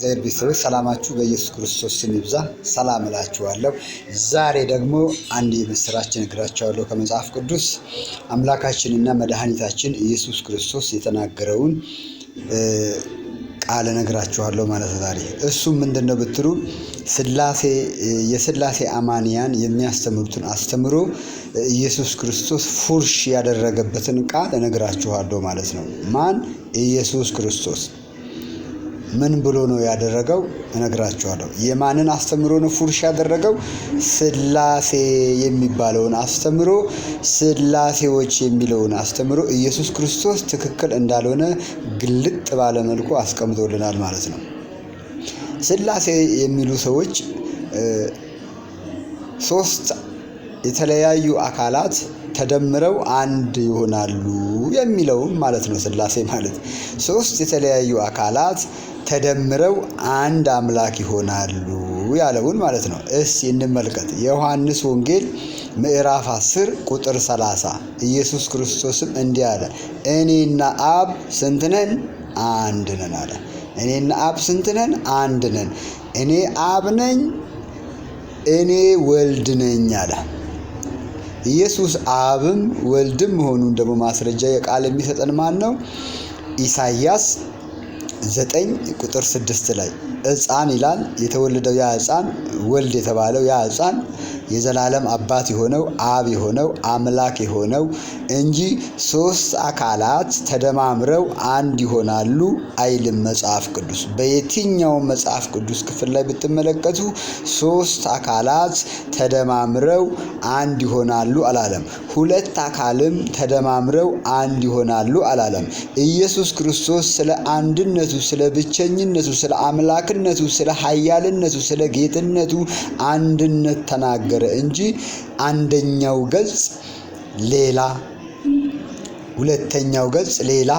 እግዚአብሔር ቤተሰቦች ሰላማችሁ በኢየሱስ ክርስቶስ ስም ይብዛ። ሰላም እላችኋለሁ። ዛሬ ደግሞ አንድ የምስራች እነግራችኋለሁ ከመጽሐፍ ቅዱስ አምላካችንና መድኃኒታችን ኢየሱስ ክርስቶስ የተናገረውን ቃል እነግራችኋለሁ ማለት ዛሬ። እሱም ምንድነው ብትሉ የሥላሴ አማንያን የሚያስተምሩትን አስተምሮ ኢየሱስ ክርስቶስ ፉርሽ ያደረገበትን ቃል እነግራችኋለሁ ማለት ነው። ማን? ኢየሱስ ክርስቶስ ምን ብሎ ነው ያደረገው? እነግራችኋለሁ። የማንን አስተምሮ ነው ፉርሽ ያደረገው? ሥላሴ የሚባለውን አስተምሮ፣ ሥላሴዎች የሚለውን አስተምሮ ኢየሱስ ክርስቶስ ትክክል እንዳልሆነ ግልጥ ባለ መልኩ አስቀምጦልናል ማለት ነው። ሥላሴ የሚሉ ሰዎች ሶስት የተለያዩ አካላት ተደምረው አንድ ይሆናሉ የሚለውን ማለት ነው። ሥላሴ ማለት ሶስት የተለያዩ አካላት ተደምረው አንድ አምላክ ይሆናሉ ያለውን ማለት ነው። እስቲ እንመልከት። የዮሐንስ ወንጌል ምዕራፍ 10 ቁጥር 30 ኢየሱስ ክርስቶስም እንዲህ አለ፣ እኔና አብ ስንት ነን? አንድ ነን አለ። እኔና አብ ስንት ነን? አንድ ነን። እኔ አብ ነኝ፣ እኔ ወልድ ነኝ አለ። ኢየሱስ አብም ወልድም መሆኑን ደግሞ ማስረጃ የቃል የሚሰጠን ማን ነው? ኢሳይያስ 9 ቁጥር 6 ላይ ሕፃን ይላል። የተወለደው ያ ሕፃን ወልድ የተባለው ያ ሕፃን የዘላለም አባት የሆነው አብ የሆነው አምላክ የሆነው እንጂ ሶስት አካላት ተደማምረው አንድ ይሆናሉ አይልም መጽሐፍ ቅዱስ። በየትኛውም መጽሐፍ ቅዱስ ክፍል ላይ ብትመለከቱ ሶስት አካላት ተደማምረው አንድ ይሆናሉ አላለም። ሁለት አካልም ተደማምረው አንድ ይሆናሉ አላለም። ኢየሱስ ክርስቶስ ስለ አንድነቱ፣ ስለ ብቸኝነቱ፣ ስለ አምላክነቱ፣ ስለ ኃያልነቱ፣ ስለ ጌትነቱ አንድነት ተናገረ እንጂ አንደኛው ገጽ ሌላ፣ ሁለተኛው ገጽ ሌላ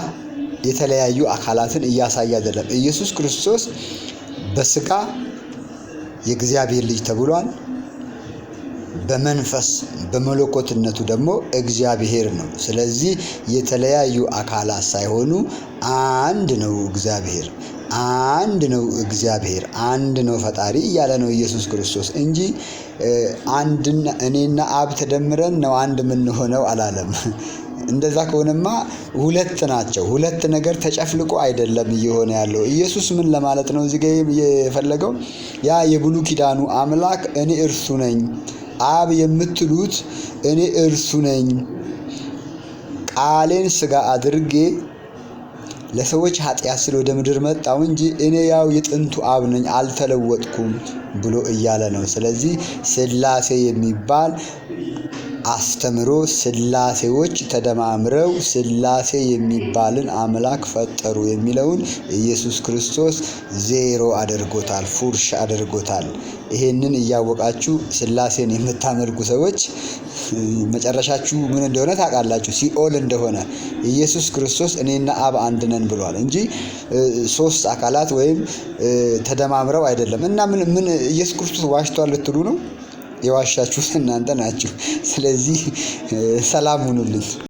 የተለያዩ አካላትን እያሳየ አይደለም። ኢየሱስ ክርስቶስ በሥጋ የእግዚአብሔር ልጅ ተብሏል። በመንፈስ በመለኮትነቱ ደግሞ እግዚአብሔር ነው። ስለዚህ የተለያዩ አካላት ሳይሆኑ አንድ ነው እግዚአብሔር፣ አንድ ነው እግዚአብሔር፣ አንድ ነው ፈጣሪ እያለ ነው ኢየሱስ ክርስቶስ እንጂ እኔና አብ ተደምረን ነው አንድ የምንሆነው አላለም። እንደዛ ከሆነማ ሁለት ናቸው። ሁለት ነገር ተጨፍልቆ አይደለም እየሆነ ያለው። ኢየሱስ ምን ለማለት ነው እዚህ ጋር የፈለገው? ያ የብሉይ ኪዳኑ አምላክ እኔ እርሱ ነኝ፣ አብ የምትሉት እኔ እርሱ ነኝ፣ ቃሌን ሥጋ አድርጌ ለሰዎች ኃጢአት ስለ ወደ ምድር መጣው እንጂ እኔ ያው የጥንቱ አብ ነኝ አልተለወጥኩም ብሎ እያለ ነው። ስለዚህ ሥላሴ የሚባል አስተምሮ ሥላሴዎች ተደማምረው ሥላሴ የሚባልን አምላክ ፈጠሩ የሚለውን ኢየሱስ ክርስቶስ ዜሮ አድርጎታል፣ ፉርሽ አድርጎታል። ይሄንን እያወቃችሁ ሥላሴን የምታመልኩ ሰዎች መጨረሻችሁ ምን እንደሆነ ታውቃላችሁ፣ ሲኦል እንደሆነ። ኢየሱስ ክርስቶስ እኔና አብ አንድ ነን ብሏል እንጂ ሶስት አካላት ወይም ተደማምረው አይደለም። እና ምን ኢየሱስ ክርስቶስ ዋሽቷል ልትሉ ነው? የዋሻችሁት እናንተ ናችሁ። ስለዚህ ሰላም ሁኑልኝ።